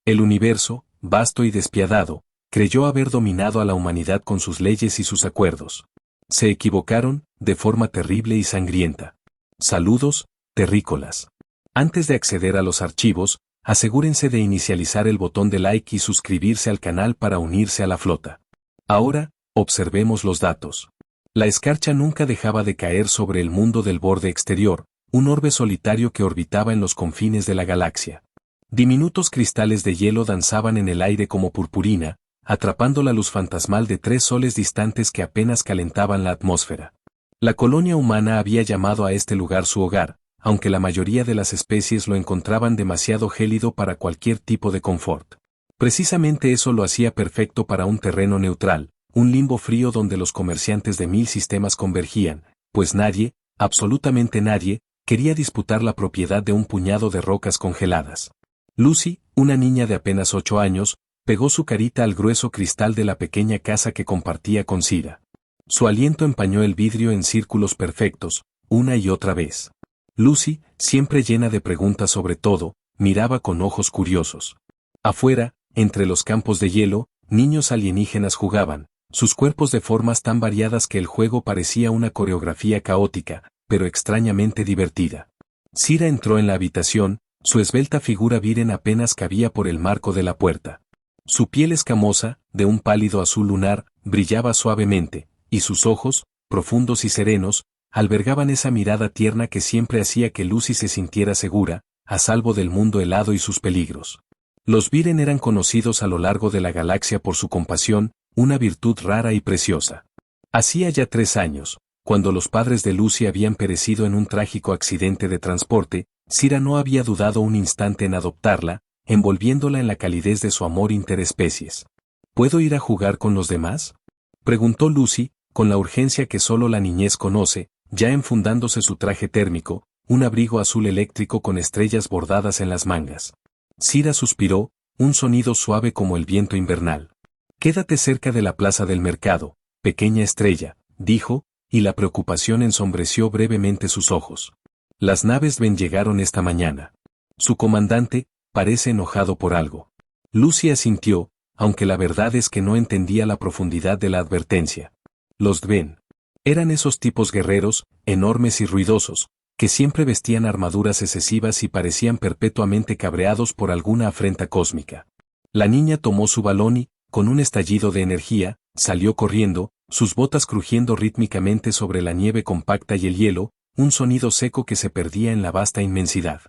El universo, vasto y despiadado, creyó haber dominado a la humanidad con sus leyes y sus acuerdos. Se equivocaron, de forma terrible y sangrienta. Saludos, terrícolas. Antes de acceder a los archivos, asegúrense de inicializar el botón de like y suscribirse al canal para unirse a la flota. Ahora, observemos los datos. La escarcha nunca dejaba de caer sobre el mundo del borde exterior, un orbe solitario que orbitaba en los confines de la galaxia. Diminutos cristales de hielo danzaban en el aire como purpurina, atrapando la luz fantasmal de 3 soles distantes que apenas calentaban la atmósfera. La colonia humana había llamado a este lugar su hogar, aunque la mayoría de las especies lo encontraban demasiado gélido para cualquier tipo de confort. Precisamente eso lo hacía perfecto para un terreno neutral, un limbo frío donde los comerciantes de 1000 sistemas convergían, pues nadie, absolutamente nadie, quería disputar la propiedad de un puñado de rocas congeladas. Lucy, una niña de apenas 8 años, pegó su carita al grueso cristal de la pequeña casa que compartía con Sira. Su aliento empañó el vidrio en círculos perfectos, una y otra vez. Lucy, siempre llena de preguntas sobre todo, miraba con ojos curiosos. Afuera, entre los campos de hielo, niños alienígenas jugaban, sus cuerpos de formas tan variadas que el juego parecía una coreografía caótica, pero extrañamente divertida. Sira entró en la habitación, su esbelta figura viren apenas cabía por el marco de la puerta. Su piel escamosa, de un pálido azul lunar, brillaba suavemente, y sus ojos, profundos y serenos, albergaban esa mirada tierna que siempre hacía que Lucy se sintiera segura, a salvo del mundo helado y sus peligros. Los Viren eran conocidos a lo largo de la galaxia por su compasión, una virtud rara y preciosa. Hacía ya 3 años, cuando los padres de Lucy habían perecido en un trágico accidente de transporte, Sira no había dudado un instante en adoptarla, envolviéndola en la calidez de su amor interespecies. ¿Puedo ir a jugar con los demás?, preguntó Lucy, con la urgencia que solo la niñez conoce, ya enfundándose su traje térmico, un abrigo azul eléctrico con estrellas bordadas en las mangas. Sira suspiró, un sonido suave como el viento invernal. «Quédate cerca de la plaza del mercado, pequeña estrella», dijo, y la preocupación ensombreció brevemente sus ojos. «Las naves Ven llegaron esta mañana. Su comandante parece enojado por algo». Lucy asintió, aunque la verdad es que no entendía la profundidad de la advertencia. Los Ven eran esos tipos guerreros, enormes y ruidosos, que siempre vestían armaduras excesivas y parecían perpetuamente cabreados por alguna afrenta cósmica. La niña tomó su balón y, con un estallido de energía, salió corriendo, sus botas crujiendo rítmicamente sobre la nieve compacta y el hielo, un sonido seco que se perdía en la vasta inmensidad.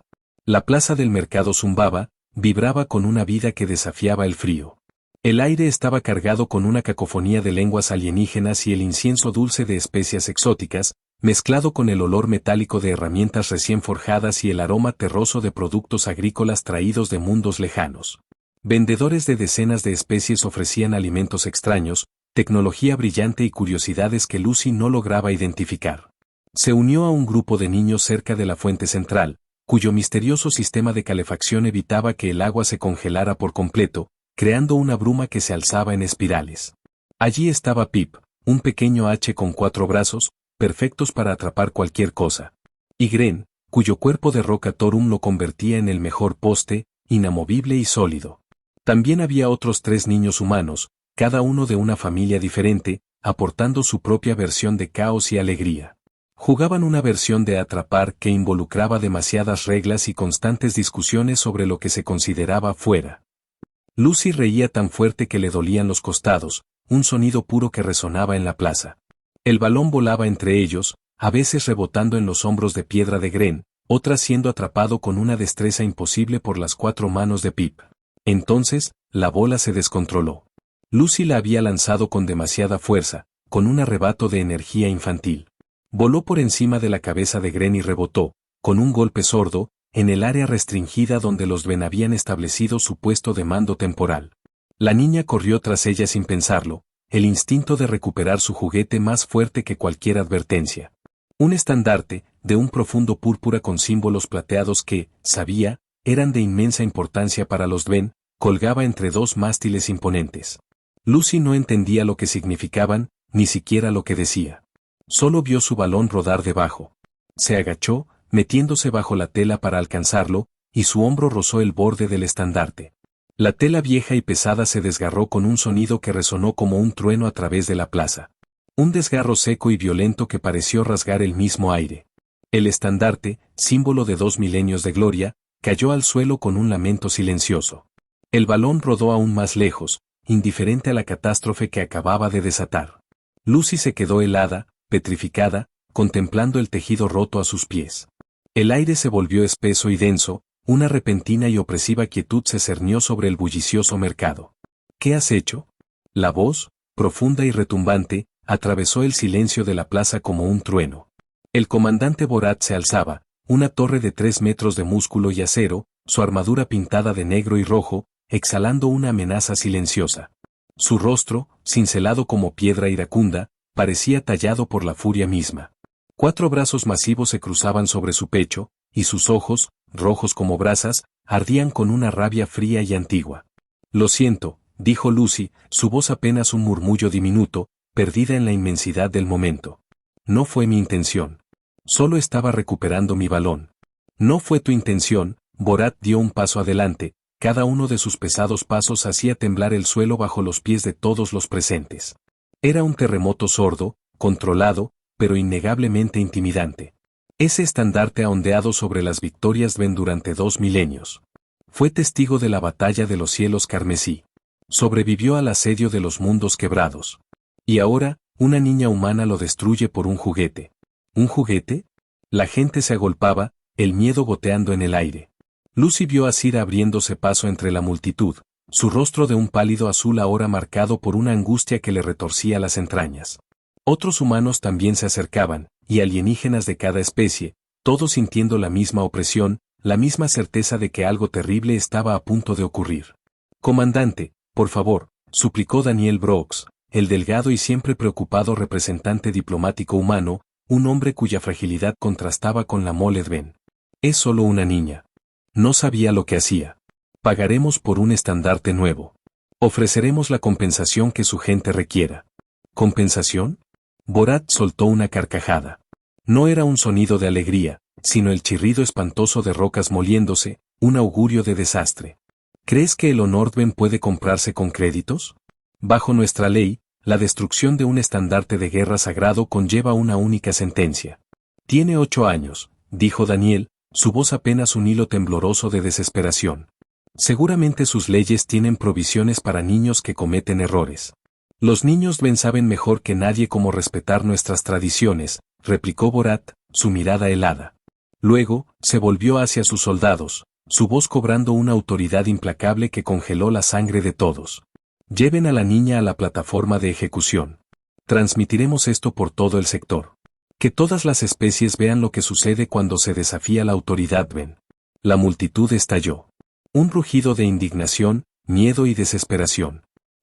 La plaza del mercado zumbaba, vibraba con una vida que desafiaba el frío. El aire estaba cargado con una cacofonía de lenguas alienígenas y el incienso dulce de especias exóticas, mezclado con el olor metálico de herramientas recién forjadas y el aroma terroso de productos agrícolas traídos de mundos lejanos. Vendedores de decenas de especies ofrecían alimentos extraños, tecnología brillante y curiosidades que Lucy no lograba identificar. Se unió a un grupo de niños cerca de la fuente central, cuyo misterioso sistema de calefacción evitaba que el agua se congelara por completo, creando una bruma que se alzaba en espirales. Allí estaba Pip, un pequeño H con 4 brazos, perfectos para atrapar cualquier cosa. Y Gren, cuyo cuerpo de roca Torum lo convertía en el mejor poste, inamovible y sólido. También había otros 3 niños humanos, cada uno de una familia diferente, aportando su propia versión de caos y alegría. Jugaban una versión de atrapar que involucraba demasiadas reglas y constantes discusiones sobre lo que se consideraba fuera. Lucy reía tan fuerte que le dolían los costados, un sonido puro que resonaba en la plaza. El balón volaba entre ellos, a veces rebotando en los hombros de piedra de Gren, otras siendo atrapado con una destreza imposible por las 4 manos de Pip. Entonces, la bola se descontroló. Lucy la había lanzado con demasiada fuerza, con un arrebato de energía infantil. Voló por encima de la cabeza de Gren y rebotó, con un golpe sordo, en el área restringida donde los Ven habían establecido su puesto de mando temporal. La niña corrió tras ella sin pensarlo, el instinto de recuperar su juguete más fuerte que cualquier advertencia. Un estandarte, de un profundo púrpura con símbolos plateados que, sabía, eran de inmensa importancia para los Ven, colgaba entre 2 mástiles imponentes. Lucy no entendía lo que significaban, ni siquiera lo que decía. Solo vio su balón rodar debajo. Se agachó, metiéndose bajo la tela para alcanzarlo, y su hombro rozó el borde del estandarte. La tela vieja y pesada se desgarró con un sonido que resonó como un trueno a través de la plaza. Un desgarro seco y violento que pareció rasgar el mismo aire. El estandarte, símbolo de 2 milenios de gloria, cayó al suelo con un lamento silencioso. El balón rodó aún más lejos, indiferente a la catástrofe que acababa de desatar. Lucy se quedó helada, petrificada, contemplando el tejido roto a sus pies. El aire se volvió espeso y denso, una repentina y opresiva quietud se cernió sobre el bullicioso mercado. ¿Qué has hecho? La voz, profunda y retumbante, atravesó el silencio de la plaza como un trueno. El comandante Borat se alzaba, una torre de 3 metros de músculo y acero, su armadura pintada de negro y rojo, exhalando una amenaza silenciosa. Su rostro, cincelado como piedra iracunda, parecía tallado por la furia misma. 4 brazos masivos se cruzaban sobre su pecho, y sus ojos, rojos como brasas, ardían con una rabia fría y antigua. Lo siento, dijo Lucy, su voz apenas un murmullo diminuto, perdida en la inmensidad del momento. No fue mi intención. Solo estaba recuperando mi balón. No fue tu intención. Borat dio un paso adelante, cada uno de sus pesados pasos hacía temblar el suelo bajo los pies de todos los presentes. Era un terremoto sordo, controlado, pero innegablemente intimidante. Ese estandarte ha ondeado sobre las victorias ven durante 2 milenios. Fue testigo de la batalla de los cielos carmesí. Sobrevivió al asedio de los mundos quebrados. Y ahora, una niña humana lo destruye por un juguete. ¿Un juguete? La gente se agolpaba, el miedo goteando en el aire. Lucy vio a Cira abriéndose paso entre la multitud, su rostro de un pálido azul ahora marcado por una angustia que le retorcía las entrañas. Otros humanos también se acercaban, y alienígenas de cada especie, todos sintiendo la misma opresión, la misma certeza de que algo terrible estaba a punto de ocurrir. Comandante, por favor, suplicó Daniel Brooks, el delgado y siempre preocupado representante diplomático humano, un hombre cuya fragilidad contrastaba con la mole Ven. Es solo una niña. No sabía lo que hacía. Pagaremos por un estandarte nuevo. Ofreceremos la compensación que su gente requiera. ¿Compensación? Borat soltó una carcajada. No era un sonido de alegría, sino el chirrido espantoso de rocas moliéndose, un augurio de desastre. ¿Crees que el honor Ven puede comprarse con créditos? Bajo nuestra ley, la destrucción de un estandarte de guerra sagrado conlleva una única sentencia. Tiene 8 años, dijo Daniel, su voz apenas un hilo tembloroso de desesperación. Seguramente sus leyes tienen provisiones para niños que cometen errores. Los niños Ven saben mejor que nadie cómo respetar nuestras tradiciones, replicó Borat, su mirada helada. Luego, se volvió hacia sus soldados, su voz cobrando una autoridad implacable que congeló la sangre de todos. Lleven a la niña a la plataforma de ejecución. Transmitiremos esto por todo el sector. Que todas las especies vean lo que sucede cuando se desafía la autoridad Ven. La multitud estalló. Un rugido de indignación, miedo y desesperación.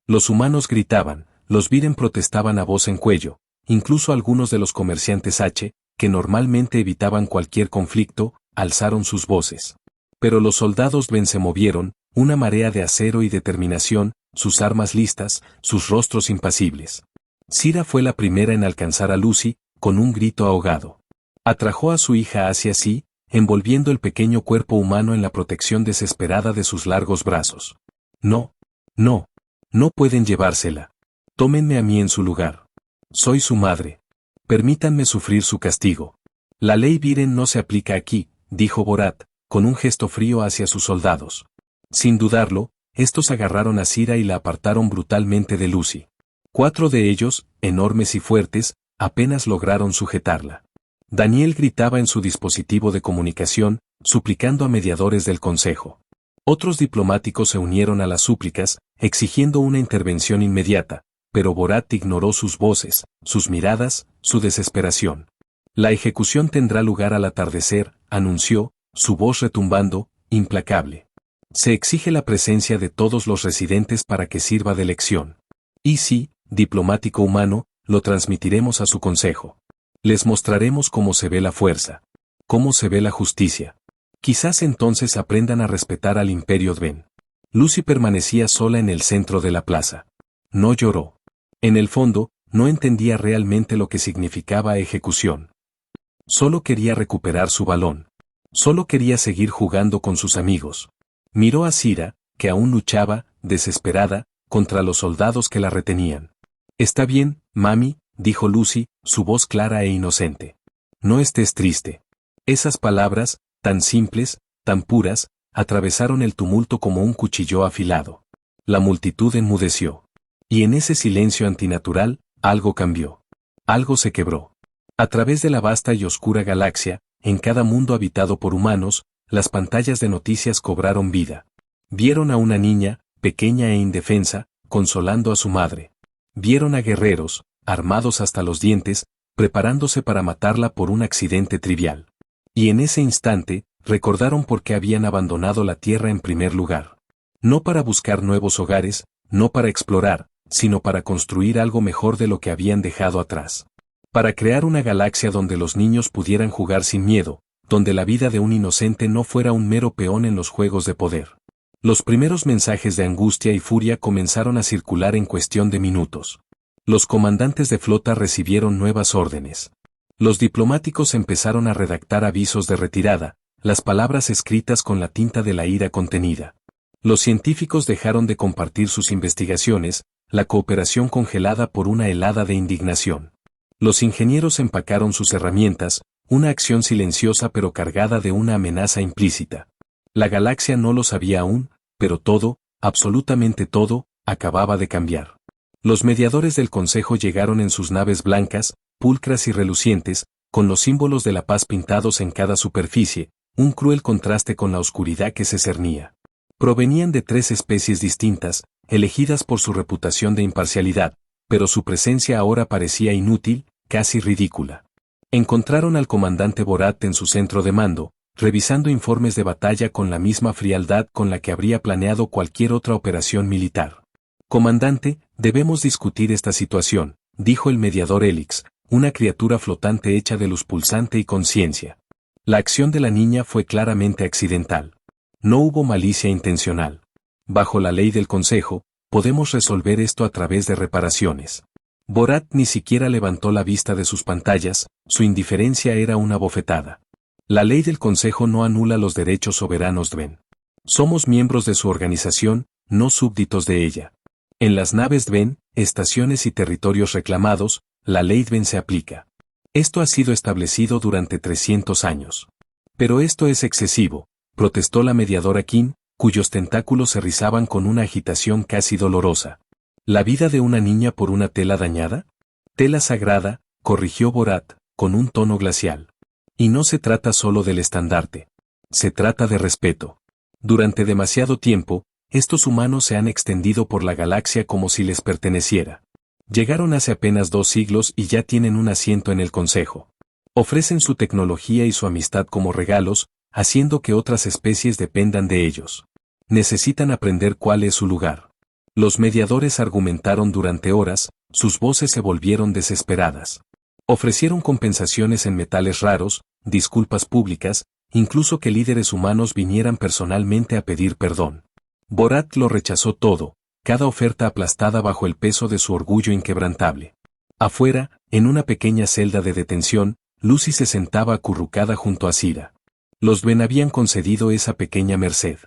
Los humanos gritaban, los Viren protestaban a voz en cuello, incluso algunos de los comerciantes H, que normalmente evitaban cualquier conflicto, alzaron sus voces. Pero los soldados Ven se movieron, una marea de acero y determinación, sus armas listas, sus rostros impasibles. Cira fue la primera en alcanzar a Lucy, con un grito ahogado. Atrajo a su hija hacia sí, envolviendo el pequeño cuerpo humano en la protección desesperada de sus largos brazos. No, no, no pueden llevársela. Tómenme a mí en su lugar. Soy su madre. Permítanme sufrir su castigo. La ley Viren no se aplica aquí, dijo Borat, con un gesto frío hacia sus soldados. Sin dudarlo, estos agarraron a Cira y la apartaron brutalmente de Lucy. 4 de ellos, enormes y fuertes, apenas lograron sujetarla. Daniel gritaba en su dispositivo de comunicación, suplicando a mediadores del consejo. Otros diplomáticos se unieron a las súplicas, exigiendo una intervención inmediata, pero Borat ignoró sus voces, sus miradas, su desesperación. La ejecución tendrá lugar al atardecer, anunció, su voz retumbando, implacable. Se exige la presencia de todos los residentes para que sirva de lección. Y sí, diplomático humano, lo transmitiremos a su consejo. Les mostraremos cómo se ve la fuerza, cómo se ve la justicia. Quizás entonces aprendan a respetar al Imperio Ven. Lucy permanecía sola en el centro de la plaza. No lloró. En el fondo, no entendía realmente lo que significaba ejecución. Solo quería recuperar su balón. Solo quería seguir jugando con sus amigos. Miró a Cira, que aún luchaba, desesperada, contra los soldados que la retenían. «Está bien, mami», dijo Lucy, su voz clara e inocente. «No estés triste». Esas palabras, tan simples, tan puras, atravesaron el tumulto como un cuchillo afilado. La multitud enmudeció. Y en ese silencio antinatural, algo cambió. Algo se quebró. A través de la vasta y oscura galaxia, en cada mundo habitado por humanos, las pantallas de noticias cobraron vida. Vieron a una niña, pequeña e indefensa, consolando a su madre. Vieron a guerreros, armados hasta los dientes, preparándose para matarla por un accidente trivial. Y en ese instante, recordaron por qué habían abandonado la Tierra en primer lugar. No para buscar nuevos hogares, no para explorar, sino para construir algo mejor de lo que habían dejado atrás. Para crear una galaxia donde los niños pudieran jugar sin miedo, donde la vida de un inocente no fuera un mero peón en los juegos de poder. Los primeros mensajes de angustia y furia comenzaron a circular en cuestión de minutos. Los comandantes de flota recibieron nuevas órdenes. Los diplomáticos empezaron a redactar avisos de retirada, las palabras escritas con la tinta de la ira contenida. Los científicos dejaron de compartir sus investigaciones, la cooperación congelada por una helada de indignación. Los ingenieros empacaron sus herramientas, una acción silenciosa pero cargada de una amenaza implícita. La galaxia no lo sabía aún, pero todo, absolutamente todo, acababa de cambiar. Los mediadores del Consejo llegaron en sus naves blancas, pulcras y relucientes, con los símbolos de la paz pintados en cada superficie, un cruel contraste con la oscuridad que se cernía. Provenían de 3 especies distintas, elegidas por su reputación de imparcialidad, pero su presencia ahora parecía inútil, casi ridícula. Encontraron al comandante Borat en su centro de mando, revisando informes de batalla con la misma frialdad con la que habría planeado cualquier otra operación militar. «Comandante, debemos discutir esta situación», dijo el mediador Helix, una criatura flotante hecha de luz pulsante y conciencia. La acción de la niña fue claramente accidental. No hubo malicia intencional. Bajo la ley del Consejo, podemos resolver esto a través de reparaciones. Borat ni siquiera levantó la vista de sus pantallas, su indiferencia era una bofetada. La ley del Consejo no anula los derechos soberanos Dven. Somos miembros de su organización, no súbditos de ella. En las naves Dven, estaciones y territorios reclamados, la ley Dven se aplica. Esto ha sido establecido durante 300 años. Pero esto es excesivo, protestó la mediadora Kim, cuyos tentáculos se rizaban con una agitación casi dolorosa. ¿La vida de una niña por una tela dañada? Tela sagrada, corrigió Borat, con un tono glacial. Y no se trata solo del estandarte. Se trata de respeto. Durante demasiado tiempo, estos humanos se han extendido por la galaxia como si les perteneciera. Llegaron hace apenas 2 siglos y ya tienen un asiento en el Consejo. Ofrecen su tecnología y su amistad como regalos, haciendo que otras especies dependan de ellos. Necesitan aprender cuál es su lugar. Los mediadores argumentaron durante horas, sus voces se volvieron desesperadas. Ofrecieron compensaciones en metales raros, disculpas públicas, incluso que líderes humanos vinieran personalmente a pedir perdón. Borat lo rechazó todo, cada oferta aplastada bajo el peso de su orgullo inquebrantable. Afuera, en una pequeña celda de detención, Lucy se sentaba acurrucada junto a Sira. Los Dven habían concedido esa pequeña merced.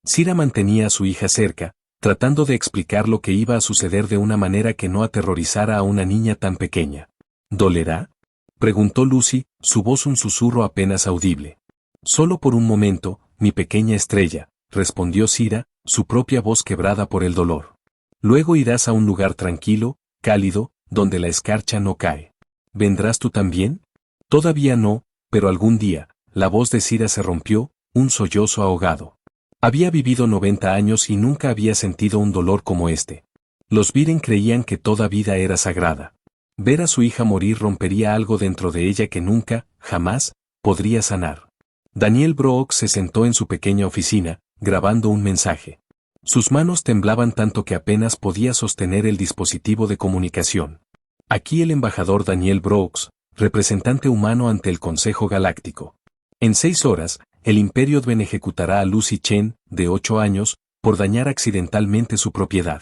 Sira mantenía a su hija cerca, tratando de explicar lo que iba a suceder de una manera que no aterrorizara a una niña tan pequeña. ¿Dolerá?, preguntó Lucy, su voz un susurro apenas audible. Solo por un momento, mi pequeña estrella, respondió Sira, su propia voz quebrada por el dolor. Luego irás a un lugar tranquilo, cálido, donde la escarcha no cae. ¿Vendrás tú también? Todavía no, pero algún día. La voz de Sira se rompió, un sollozo ahogado. Había vivido 90 años y nunca había sentido un dolor como este. Los Viren creían que toda vida era sagrada. Ver a su hija morir rompería algo dentro de ella que nunca, jamás, podría sanar. Daniel Brook se sentó en su pequeña oficina, grabando un mensaje. Sus manos temblaban tanto que apenas podía sostener el dispositivo de comunicación. Aquí el embajador Daniel Brooks, representante humano ante el Consejo Galáctico. En 6 horas, el Imperio Dven ejecutará a Lucy Chen, de 8 años, por dañar accidentalmente su propiedad.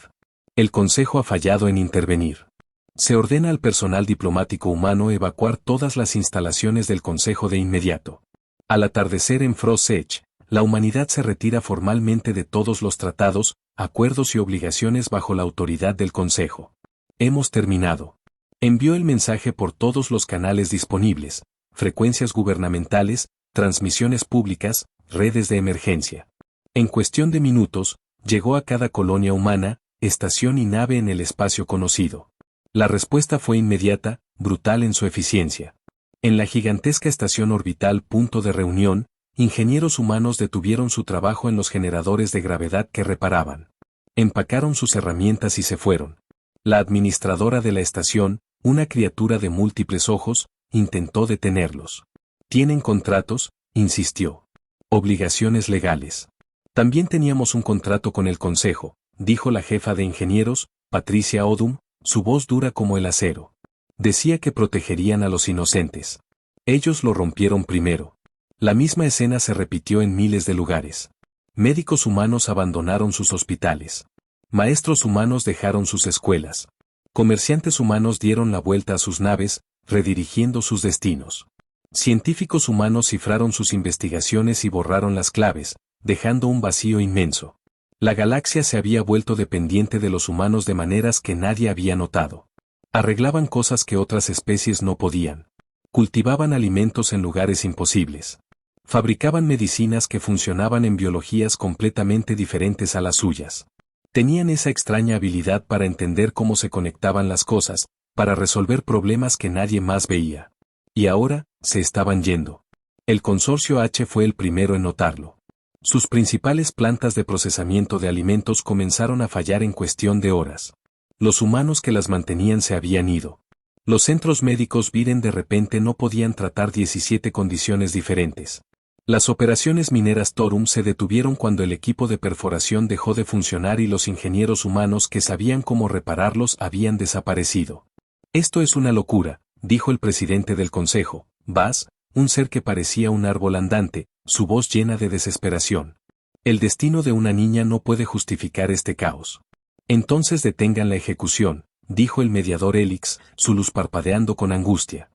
El Consejo ha fallado en intervenir. Se ordena al personal diplomático humano evacuar todas las instalaciones del Consejo de inmediato. Al atardecer en Frost Edge, la humanidad se retira formalmente de todos los tratados, acuerdos y obligaciones bajo la autoridad del Consejo. Hemos terminado. Envió el mensaje por todos los canales disponibles, frecuencias gubernamentales, transmisiones públicas, redes de emergencia. En cuestión de minutos, llegó a cada colonia humana, estación y nave en el espacio conocido. La respuesta fue inmediata, brutal en su eficiencia. En la gigantesca estación orbital Punto de Reunión, ingenieros humanos detuvieron su trabajo en los generadores de gravedad que reparaban. Empacaron sus herramientas y se fueron. La administradora de la estación, una criatura de múltiples ojos, intentó detenerlos. ¿Tienen contratos?, insistió. Obligaciones legales. También teníamos un contrato con el Consejo, dijo la jefa de ingenieros, Patricia Odum, su voz dura como el acero. Decía que protegerían a los inocentes. Ellos lo rompieron primero. La misma escena se repitió en miles de lugares. Médicos humanos abandonaron sus hospitales. Maestros humanos dejaron sus escuelas. Comerciantes humanos dieron la vuelta a sus naves, redirigiendo sus destinos. Científicos humanos cifraron sus investigaciones y borraron las claves, dejando un vacío inmenso. La galaxia se había vuelto dependiente de los humanos de maneras que nadie había notado. Arreglaban cosas que otras especies no podían. Cultivaban alimentos en lugares imposibles. Fabricaban medicinas que funcionaban en biologías completamente diferentes a las suyas. Tenían esa extraña habilidad para entender cómo se conectaban las cosas, para resolver problemas que nadie más veía. Y ahora, se estaban yendo. El Consorcio H fue el primero en notarlo. Sus principales plantas de procesamiento de alimentos comenzaron a fallar en cuestión de horas. Los humanos que las mantenían se habían ido. Los centros médicos Viren de repente no podían tratar 17 condiciones diferentes. Las operaciones mineras Torum se detuvieron cuando el equipo de perforación dejó de funcionar y los ingenieros humanos que sabían cómo repararlos habían desaparecido. Esto es una locura, dijo el presidente del consejo, Bas, un ser que parecía un árbol andante, su voz llena de desesperación. El destino de una niña no puede justificar este caos. Entonces detengan la ejecución, dijo el mediador Elix, su luz parpadeando con angustia.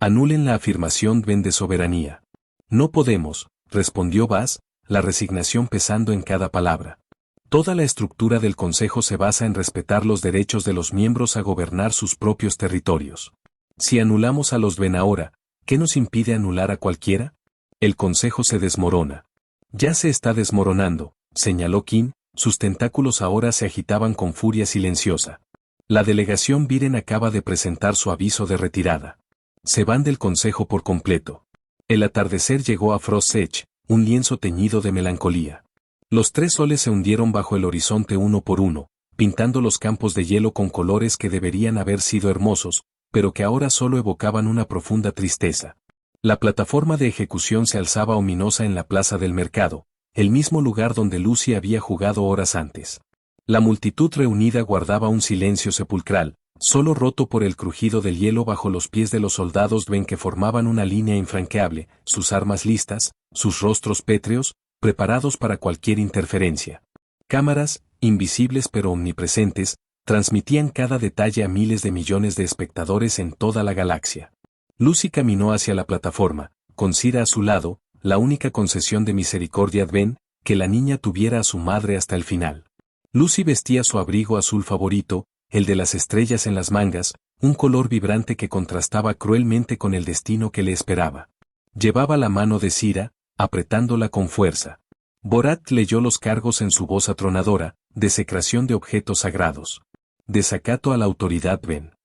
Anulen la afirmación Ven de soberanía. No podemos, respondió Bas, la resignación pesando en cada palabra. Toda la estructura del Consejo se basa en respetar los derechos de los miembros a gobernar sus propios territorios. Si anulamos a los Ven ahora, ¿qué nos impide anular a cualquiera? El Consejo se desmorona. Ya se está desmoronando, señaló Kim, sus tentáculos ahora se agitaban con furia silenciosa. La delegación Viren acaba de presentar su aviso de retirada. Se van del Consejo por completo. El atardecer llegó a Frost Edge, un lienzo teñido de melancolía. Los 3 soles se hundieron bajo el horizonte uno por uno, pintando los campos de hielo con colores que deberían haber sido hermosos, pero que ahora solo evocaban una profunda tristeza. La plataforma de ejecución se alzaba ominosa en la plaza del mercado, el mismo lugar donde Lucy había jugado horas antes. La multitud reunida guardaba un silencio sepulcral, solo roto por el crujido del hielo bajo los pies de los soldados Ven que formaban una línea infranqueable, sus armas listas, sus rostros pétreos, preparados para cualquier interferencia. Cámaras, invisibles pero omnipresentes, transmitían cada detalle a miles de millones de espectadores en toda la galaxia. Lucy caminó hacia la plataforma, con Cira a su lado, la única concesión de misericordia Ven, que la niña tuviera a su madre hasta el final. Lucy vestía su abrigo azul favorito, el de las estrellas en las mangas, un color vibrante que contrastaba cruelmente con el destino que le esperaba. Llevaba la mano de Cira, apretándola con fuerza. Borat leyó los cargos en su voz atronadora, desecración de objetos sagrados. Desacato a la autoridad Ven.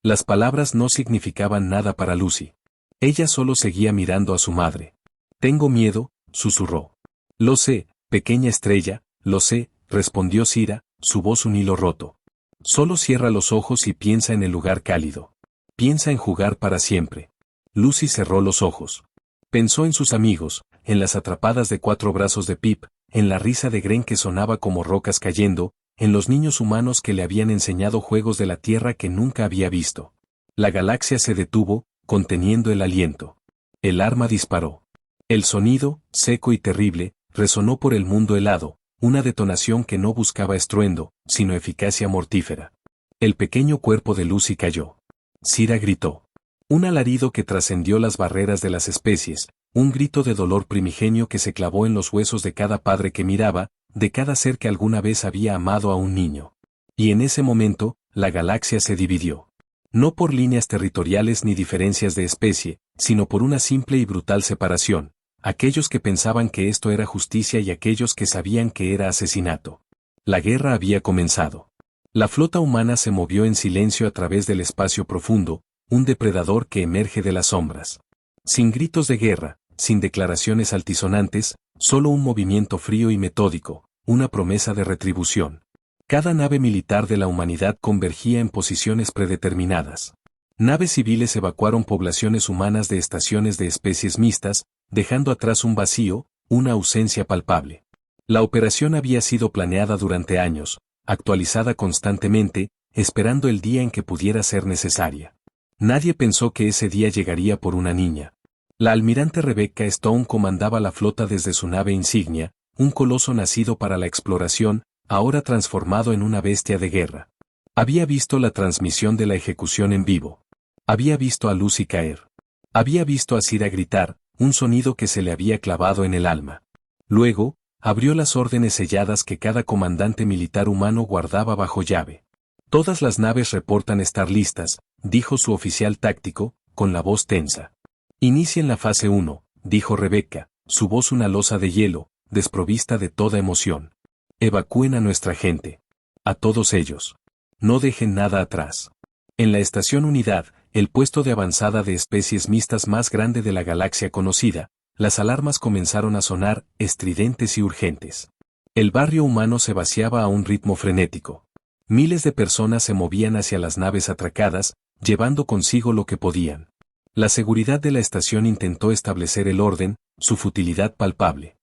Las palabras no significaban nada para Lucy. Ella solo seguía mirando a su madre. Tengo miedo, susurró. Lo sé, pequeña estrella, lo sé, respondió Cira, su voz un hilo roto. Solo cierra los ojos y piensa en el lugar cálido. Piensa en jugar para siempre. Lucy cerró los ojos. Pensó en sus amigos, en las atrapadas de 4 brazos de Pip, en la risa de Gren que sonaba como rocas cayendo, en los niños humanos que le habían enseñado juegos de la Tierra que nunca había visto. La galaxia se detuvo, conteniendo el aliento. El arma disparó. El sonido, seco y terrible, resonó por el mundo helado, una detonación que no buscaba estruendo, sino eficacia mortífera. El pequeño cuerpo de Lucy cayó. Cira gritó. Un alarido que trascendió las barreras de las especies, Un grito de dolor primigenio que se clavó en los huesos de cada padre que miraba, de cada ser que alguna vez había amado a un niño. Y en ese momento, la galaxia se dividió. No por líneas territoriales ni diferencias de especie, sino por una simple y brutal separación, aquellos que pensaban que esto era justicia y aquellos que sabían que era asesinato. La guerra había comenzado. La flota humana se movió en silencio a través del espacio profundo, un depredador que emerge de las sombras. Sin gritos de guerra, sin declaraciones altisonantes, solo un movimiento frío y metódico, una promesa de retribución. Cada nave militar de la humanidad convergía en posiciones predeterminadas. Naves civiles evacuaron poblaciones humanas de estaciones de especies mixtas, dejando atrás un vacío, una ausencia palpable. La operación había sido planeada durante años, actualizada constantemente, esperando el día en que pudiera ser necesaria. Nadie pensó que ese día llegaría por una niña. La almirante Rebecca Stone comandaba la flota desde su nave insignia, un coloso nacido para la exploración, ahora transformado en una bestia de guerra. Había visto la transmisión de la ejecución en vivo. Había visto a Lucy caer. Había visto a Cira gritar, un sonido que se le había clavado en el alma. Luego, abrió las órdenes selladas que cada comandante militar humano guardaba bajo llave. Todas las naves reportan estar listas, dijo su oficial táctico, con la voz tensa. Inicien la fase 1, dijo Rebecca, su voz una losa de hielo, desprovista de toda emoción. Evacúen a nuestra gente. A todos ellos. No dejen nada atrás. En la estación Unidad, el puesto de avanzada de especies mixtas más grande de la galaxia conocida, las alarmas comenzaron a sonar, estridentes y urgentes. El barrio humano se vaciaba a un ritmo frenético. Miles de personas se movían hacia las naves atracadas, llevando consigo lo que podían. La seguridad de la estación intentó establecer el orden, su futilidad palpable.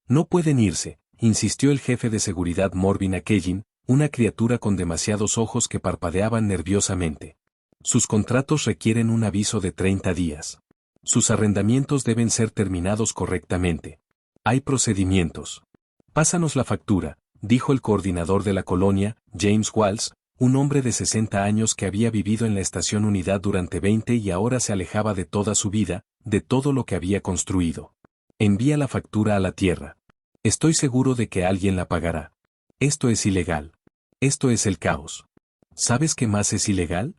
No pueden irse, insistió el jefe de seguridad Morbin Akeyin, una criatura con demasiados ojos que parpadeaban nerviosamente. Sus contratos requieren un aviso de 30 días. Sus arrendamientos deben ser terminados correctamente. Hay procedimientos. Pásanos la factura, dijo el coordinador de la colonia, James Walsh, un hombre de 60 años que había vivido en la estación Unidad durante 20 y ahora se alejaba de toda su vida, de todo lo que había construido. Envía la factura a la Tierra. Estoy seguro de que alguien la pagará. Esto es ilegal. Esto es el caos. ¿Sabes qué más es ilegal?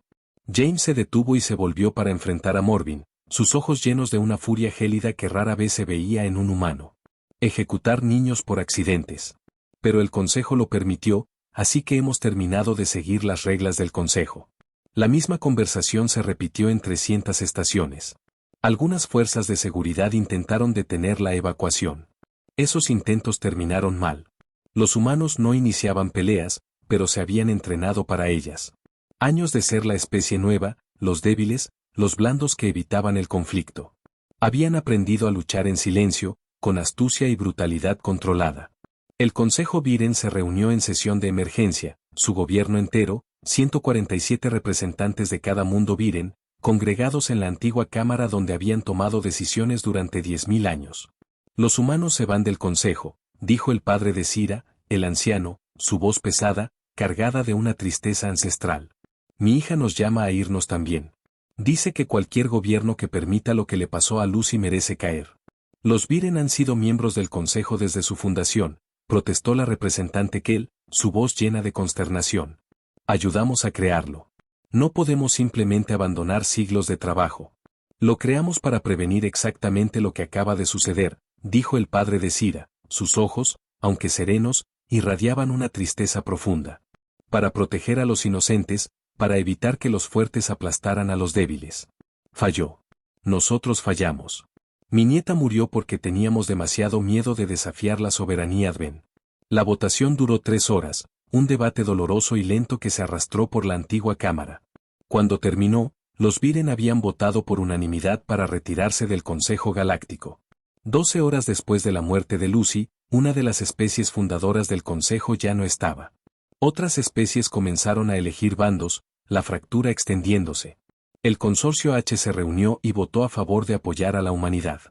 James se detuvo y se volvió para enfrentar a Morbin, sus ojos llenos de una furia gélida que rara vez se veía en un humano. Ejecutar niños por accidentes. Pero el Consejo lo permitió, así que hemos terminado de seguir las reglas del Consejo. La misma conversación se repitió en 300 estaciones. Algunas fuerzas de seguridad intentaron detener la evacuación. Esos intentos terminaron mal. Los humanos no iniciaban peleas, pero se habían entrenado para ellas. Años de ser la especie nueva, los débiles, los blandos que evitaban el conflicto. Habían aprendido a luchar en silencio, con astucia y brutalidad controlada. El Consejo Viren se reunió en sesión de emergencia, su gobierno entero, 147 representantes de cada mundo Viren, congregados en la antigua cámara donde habían tomado decisiones durante 10.000 años. Los humanos se van del Consejo, dijo el padre de Cira, el anciano, su voz pesada, cargada de una tristeza ancestral. Mi hija nos llama a irnos también. Dice que cualquier gobierno que permita lo que le pasó a Lucy merece caer. Los Viren han sido miembros del Consejo desde su fundación, protestó la representante Kell, su voz llena de consternación. Ayudamos a crearlo. No podemos simplemente abandonar siglos de trabajo. Lo creamos para prevenir exactamente lo que acaba de suceder, dijo el padre de Cira. Sus ojos, aunque serenos, irradiaban una tristeza profunda. Para proteger a los inocentes, para evitar que los fuertes aplastaran a los débiles. Falló. Nosotros fallamos. Mi nieta murió porque teníamos demasiado miedo de desafiar la soberanía Adven. La votación duró 3 horas, un debate doloroso y lento que se arrastró por la antigua cámara. Cuando terminó, los Viren habían votado por unanimidad para retirarse del Consejo Galáctico. 12 horas después de la muerte de Lucy, una de las especies fundadoras del Consejo ya no estaba. Otras especies comenzaron a elegir bandos, la fractura extendiéndose. El consorcio H se reunió y votó a favor de apoyar a la humanidad.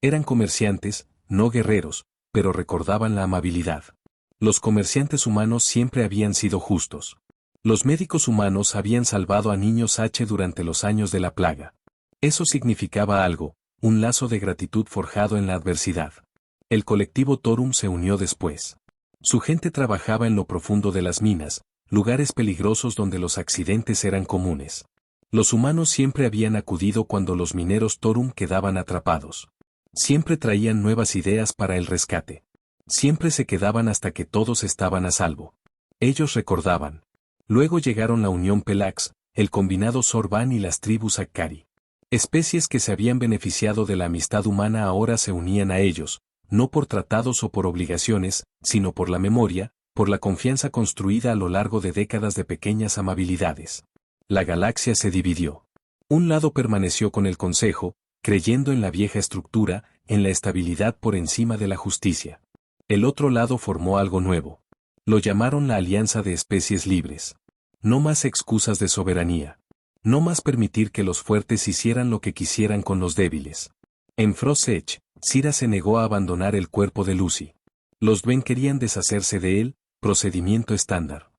Eran comerciantes, no guerreros, pero recordaban la amabilidad. Los comerciantes humanos siempre habían sido justos. Los médicos humanos habían salvado a niños H durante los años de la plaga. Eso significaba algo, un lazo de gratitud forjado en la adversidad. El colectivo Torum se unió después. Su gente trabajaba en lo profundo de las minas, lugares peligrosos donde los accidentes eran comunes. Los humanos siempre habían acudido cuando los mineros Torum quedaban atrapados. Siempre traían nuevas ideas para el rescate. Siempre se quedaban hasta que todos estaban a salvo. Ellos recordaban. Luego llegaron la Unión Pelax, el combinado Sorban y las tribus Akkari. Especies que se habían beneficiado de la amistad humana ahora se unían a ellos, no por tratados o por obligaciones, sino por la memoria, por la confianza construida a lo largo de décadas de pequeñas amabilidades. La galaxia se dividió. Un lado permaneció con el Consejo, creyendo en la vieja estructura, en la estabilidad por encima de la justicia. El otro lado formó algo nuevo. Lo llamaron la Alianza de Especies Libres. No más excusas de soberanía. No más permitir que los fuertes hicieran lo que quisieran con los débiles. En Frost Edge, Sira se negó a abandonar el cuerpo de Lucy. Los Dven querían deshacerse de él, procedimiento estándar.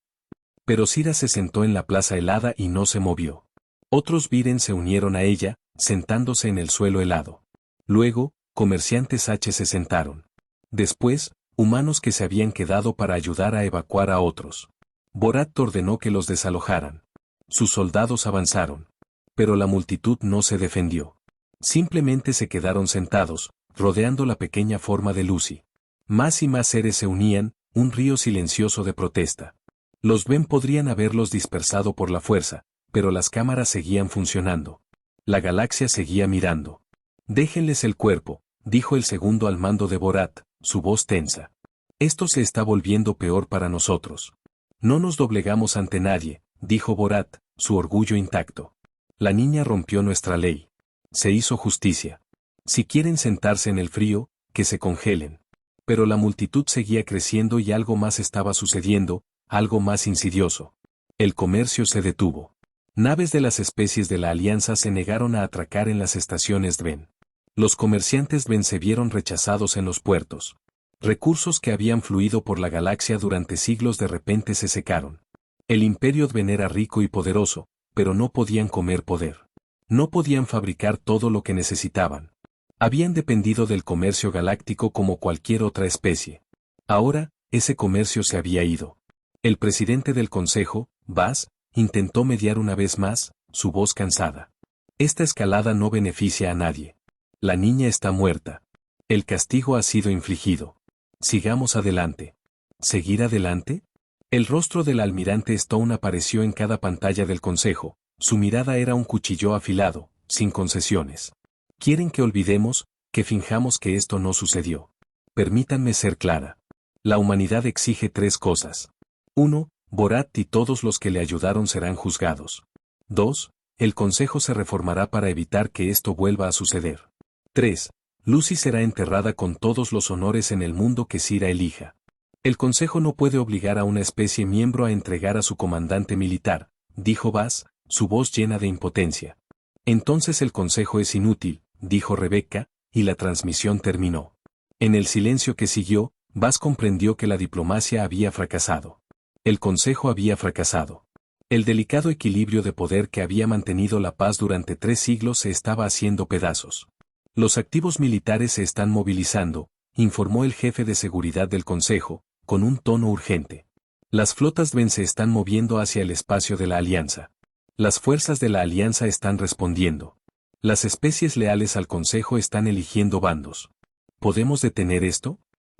Pero Sira se sentó en la plaza helada y no se movió. Otros Viren se unieron a ella, sentándose en el suelo helado. Luego, comerciantes H se sentaron. Después, humanos que se habían quedado para ayudar a evacuar a otros. Borat ordenó que los desalojaran. Sus soldados avanzaron. Pero la multitud no se defendió. Simplemente se quedaron sentados, rodeando la pequeña forma de Lucy. Más y más seres se unían, un río silencioso de protesta. Los Ven podrían haberlos dispersado por la fuerza, pero las cámaras seguían funcionando. La galaxia seguía mirando. Déjenles el cuerpo, dijo el segundo al mando de Borat, su voz tensa. Esto se está volviendo peor para nosotros. No nos doblegamos ante nadie, dijo Borat, su orgullo intacto. La niña rompió nuestra ley. Se hizo justicia. Si quieren sentarse en el frío, que se congelen. Pero la multitud seguía creciendo y algo más estaba sucediendo, algo más insidioso. El comercio se detuvo. Naves de las especies de la Alianza se negaron a atracar en las estaciones Dven. Los comerciantes Dven se vieron rechazados en los puertos. Recursos que habían fluido por la galaxia durante siglos de repente se secaron. El imperio Dven era rico y poderoso, pero no podían comer poder. No podían fabricar todo lo que necesitaban. Habían dependido del comercio galáctico como cualquier otra especie. Ahora, ese comercio se había ido. El presidente del consejo, Bas, intentó mediar una vez más, su voz cansada. Esta escalada no beneficia a nadie. La niña está muerta. El castigo ha sido infligido. Sigamos adelante. ¿Seguir adelante? El rostro del almirante Stone apareció en cada pantalla del consejo. Su mirada era un cuchillo afilado, sin concesiones. Quieren que olvidemos, que finjamos que esto no sucedió. Permítanme ser clara. La humanidad exige 3 cosas. 1. Borat y todos los que le ayudaron serán juzgados. 2. El consejo se reformará para evitar que esto vuelva a suceder. 3. Lucy será enterrada con todos los honores en el mundo que Sira elija. El consejo no puede obligar a una especie miembro a entregar a su comandante militar, dijo Bas, su voz llena de impotencia. Entonces el consejo es inútil, dijo Rebecca, y la transmisión terminó. En el silencio que siguió, Bas comprendió que la diplomacia había fracasado. El consejo había fracasado. El delicado equilibrio de poder que había mantenido la paz durante 3 siglos se estaba haciendo pedazos. Los activos militares se están movilizando, informó el jefe de seguridad del consejo, con un tono urgente. Las flotas Dven se están moviendo hacia el espacio de la Alianza. Las fuerzas de la Alianza están respondiendo. Las especies leales al consejo están eligiendo bandos. ¿Podemos detener esto?,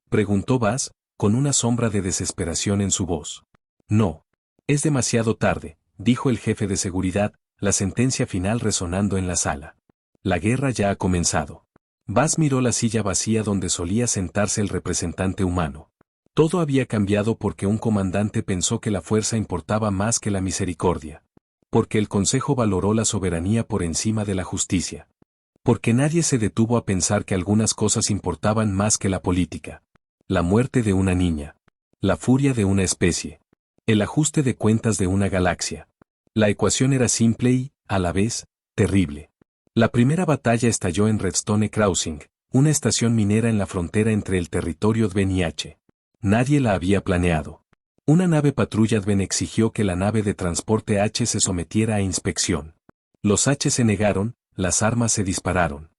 preguntó Bas, con una sombra de desesperación en su voz. No. Es demasiado tarde, dijo el jefe de seguridad, la sentencia final resonando en la sala. La guerra ya ha comenzado. Bas miró la silla vacía donde solía sentarse el representante humano. Todo había cambiado porque un comandante pensó que la fuerza importaba más que la misericordia. Porque el consejo valoró la soberanía por encima de la justicia. Porque nadie se detuvo a pensar que algunas cosas importaban más que la política. La muerte de una niña. La furia de una especie. El ajuste de cuentas de una galaxia. La ecuación era simple y, a la vez, terrible. La primera batalla estalló en Redstone Crossing, una estación minera en la frontera entre el territorio Dven y H. Nadie la había planeado. Una nave patrulla Dven exigió que la nave de transporte H se sometiera a inspección. Los H se negaron, las armas se dispararon.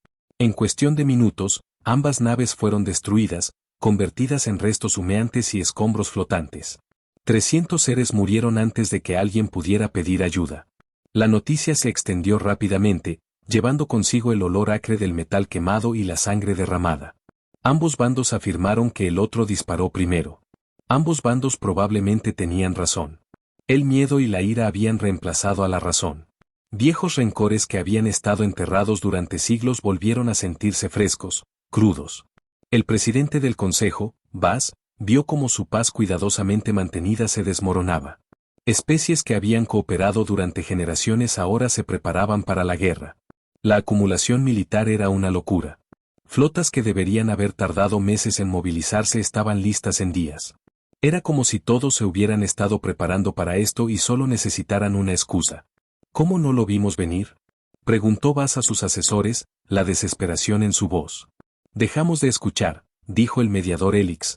En cuestión de minutos, ambas naves fueron destruidas, convertidas en restos humeantes y escombros flotantes. 300 seres murieron antes de que alguien pudiera pedir ayuda. La noticia se extendió rápidamente, llevando consigo el olor acre del metal quemado y la sangre derramada. Ambos bandos afirmaron que el otro disparó primero. Ambos bandos probablemente tenían razón. El miedo y la ira habían reemplazado a la razón. Viejos rencores que habían estado enterrados durante siglos volvieron a sentirse frescos, crudos. El presidente del consejo, Bass, vio cómo su paz cuidadosamente mantenida se desmoronaba. Especies que habían cooperado durante generaciones ahora se preparaban para la guerra. La acumulación militar era una locura. Flotas que deberían haber tardado meses en movilizarse estaban listas en días. Era como si todos se hubieran estado preparando para esto y solo necesitaran una excusa. ¿Cómo no lo vimos venir?, preguntó Bass a sus asesores, la desesperación en su voz. Dejamos de escuchar, dijo el mediador Helix,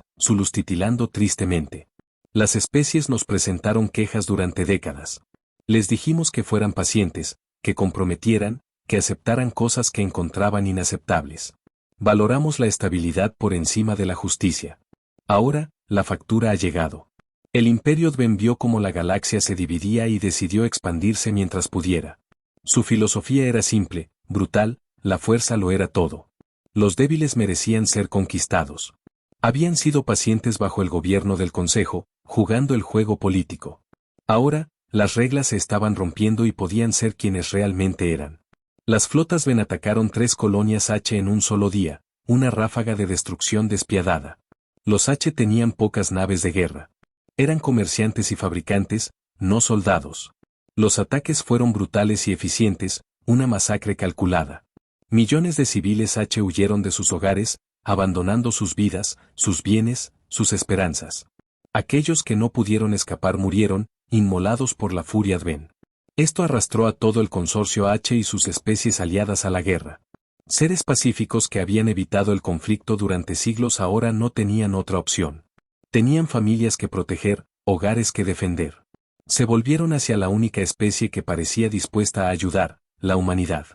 titilando tristemente. Las especies nos presentaron quejas durante décadas. Les dijimos que fueran pacientes, que comprometieran, que aceptaran cosas que encontraban inaceptables. Valoramos la estabilidad por encima de la justicia. Ahora, la factura ha llegado. El Imperio Dven vio cómo la galaxia se dividía y decidió expandirse mientras pudiera. Su filosofía era simple, brutal, la fuerza lo era todo. Los débiles merecían ser conquistados. Habían sido pacientes bajo el gobierno del Consejo, jugando el juego político. Ahora, las reglas se estaban rompiendo y podían ser quienes realmente eran. Las flotas Ven atacaron 3 colonias H en un solo día, una ráfaga de destrucción despiadada. Los H tenían pocas naves de guerra. Eran comerciantes y fabricantes, no soldados. Los ataques fueron brutales y eficientes, una masacre calculada. Millones de civiles H huyeron de sus hogares, abandonando sus vidas, sus bienes, sus esperanzas. Aquellos que no pudieron escapar murieron, inmolados por la furia Dven. Esto arrastró a todo el consorcio H y sus especies aliadas a la guerra. Seres pacíficos que habían evitado el conflicto durante siglos ahora no tenían otra opción. Tenían familias que proteger, hogares que defender. Se volvieron hacia la única especie que parecía dispuesta a ayudar, la humanidad.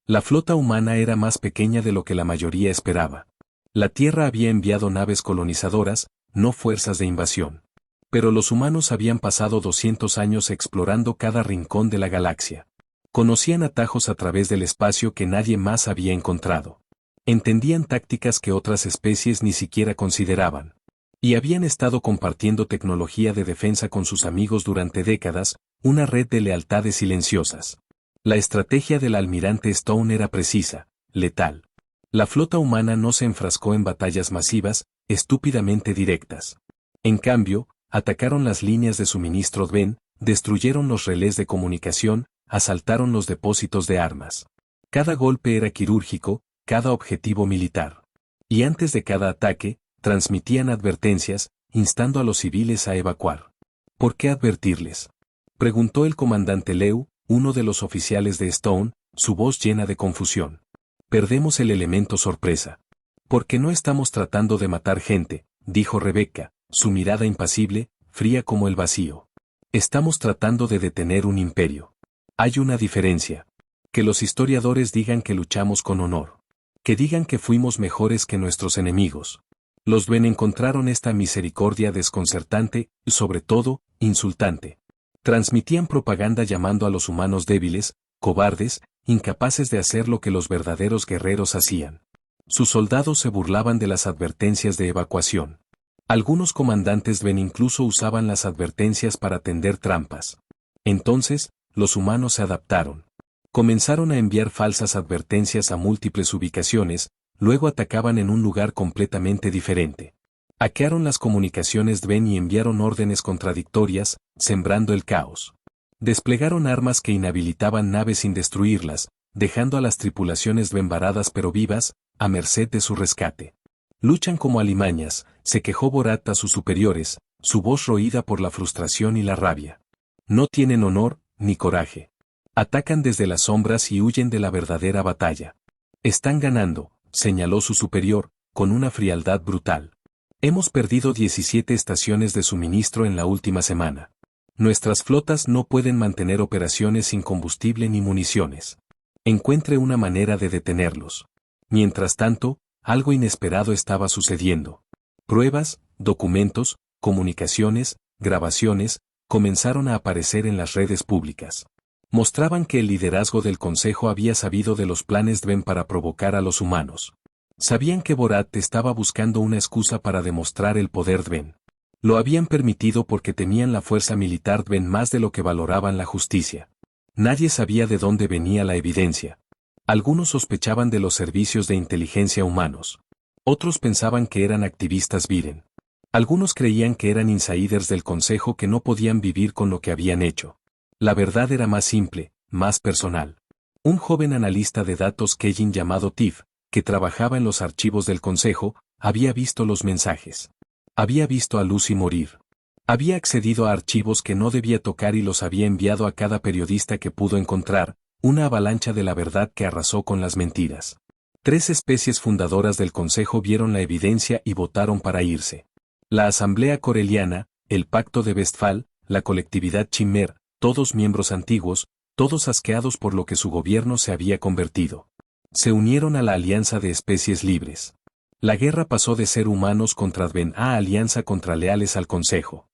La flota humana era más pequeña de lo que la mayoría esperaba. La Tierra había enviado naves colonizadoras, no fuerzas de invasión. Pero los humanos habían pasado 200 años explorando cada rincón de la galaxia. Conocían atajos a través del espacio que nadie más había encontrado. Entendían tácticas que otras especies ni siquiera consideraban. Y habían estado compartiendo tecnología de defensa con sus amigos durante décadas, una red de lealtades silenciosas. La estrategia del almirante Stone era precisa, letal. La flota humana no se enfrascó en batallas masivas, estúpidamente directas. En cambio, atacaron las líneas de suministro Dven, destruyeron los relés de comunicación, asaltaron los depósitos de armas. Cada golpe era quirúrgico, cada objetivo militar. Y antes de cada ataque, transmitían advertencias, instando a los civiles a evacuar. ¿Por qué advertirles?, preguntó el comandante Leu, uno de los oficiales de Stone, su voz llena de confusión. Perdemos el elemento sorpresa. Porque no estamos tratando de matar gente, dijo Rebecca, su mirada impasible, fría como el vacío. Estamos tratando de detener un imperio. Hay una diferencia. Que los historiadores digan que luchamos con honor. Que digan que fuimos mejores que nuestros enemigos. Los Dven encontraron esta misericordia desconcertante, y sobre todo, insultante. Transmitían propaganda llamando a los humanos débiles, cobardes, incapaces de hacer lo que los verdaderos guerreros hacían. Sus soldados se burlaban de las advertencias de evacuación. Algunos comandantes Dven incluso usaban las advertencias para tender trampas. Entonces, los humanos se adaptaron. Comenzaron a enviar falsas advertencias a múltiples ubicaciones, luego atacaban en un lugar completamente diferente. Hackearon las comunicaciones Dven y enviaron órdenes contradictorias, sembrando el caos. Desplegaron armas que inhabilitaban naves sin destruirlas, dejando a las tripulaciones Dven varadas pero vivas, a merced de su rescate. Luchan como alimañas, se quejó Borat a sus superiores, su voz roída por la frustración y la rabia. No tienen honor, ni coraje. Atacan desde las sombras y huyen de la verdadera batalla. Están ganando, señaló su superior, con una frialdad brutal. Hemos perdido 17 estaciones de suministro en la última semana. Nuestras flotas no pueden mantener operaciones sin combustible ni municiones. Encuentre una manera de detenerlos. Mientras tanto, algo inesperado estaba sucediendo. Pruebas, documentos, comunicaciones, grabaciones, comenzaron a aparecer en las redes públicas. Mostraban que el liderazgo del Consejo había sabido de los planes Dven para provocar a los humanos. Sabían que Borat estaba buscando una excusa para demostrar el poder Dven. Lo habían permitido porque temían la fuerza militar Dven más de lo que valoraban la justicia. Nadie sabía de dónde venía la evidencia. Algunos sospechaban de los servicios de inteligencia humanos. Otros pensaban que eran activistas Viren. Algunos creían que eran insiders del Consejo que no podían vivir con lo que habían hecho. La verdad era más simple, más personal. Un joven analista de datos Kejin llamado Tiff, que trabajaba en los archivos del Consejo, había visto los mensajes. Había visto a Lucy morir. Había accedido a archivos que no debía tocar y los había enviado a cada periodista que pudo encontrar, una avalancha de la verdad que arrasó con las mentiras. 3 especies fundadoras del Consejo vieron la evidencia y votaron para irse. La Asamblea Coreliana, el Pacto de Westphal, la colectividad Chimmer, todos miembros antiguos, todos asqueados por lo que su gobierno se había convertido. Se unieron a la Alianza de Especies Libres. La guerra pasó de ser humanos contra Dven a alianza contra leales al Consejo.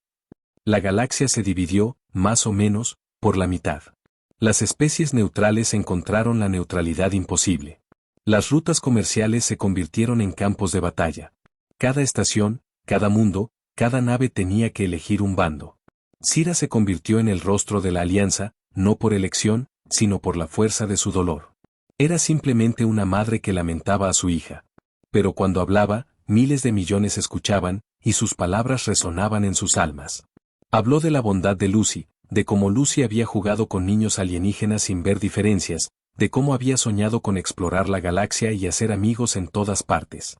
La galaxia se dividió, más o menos, por la mitad. Las especies neutrales encontraron la neutralidad imposible. Las rutas comerciales se convirtieron en campos de batalla. Cada estación, cada mundo, cada nave tenía que elegir un bando. Sira se convirtió en el rostro de la alianza, no por elección, sino por la fuerza de su dolor. Era simplemente una madre que lamentaba a su hija. Pero cuando hablaba, miles de millones escuchaban, y sus palabras resonaban en sus almas. Habló de la bondad de Lucy, de cómo Lucy había jugado con niños alienígenas sin ver diferencias, de cómo había soñado con explorar la galaxia y hacer amigos en todas partes.